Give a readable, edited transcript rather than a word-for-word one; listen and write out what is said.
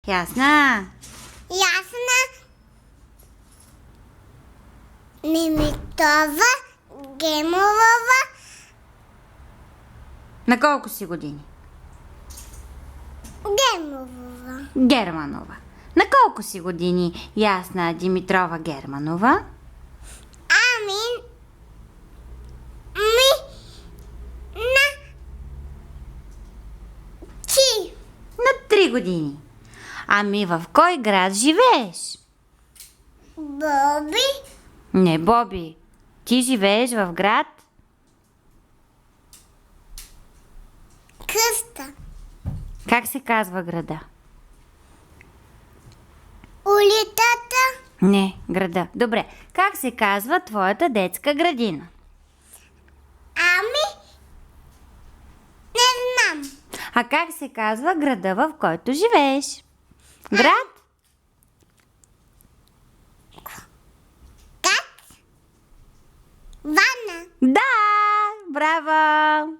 Ясна. Ясна. Димитрова Германова. На колко си години? Германова. Германова. На колко си години Ясна Димитрова Германова? На 3 години. Ами в кой град живееш? Боби. Не, Боби. Ти живееш в град? Къста. Как се казва града? Улицата. Не, града. Добре. Как се казва твоята детска градина? Не знам. А как се казва града, в който живееш? Град? Вана. Да! Браво!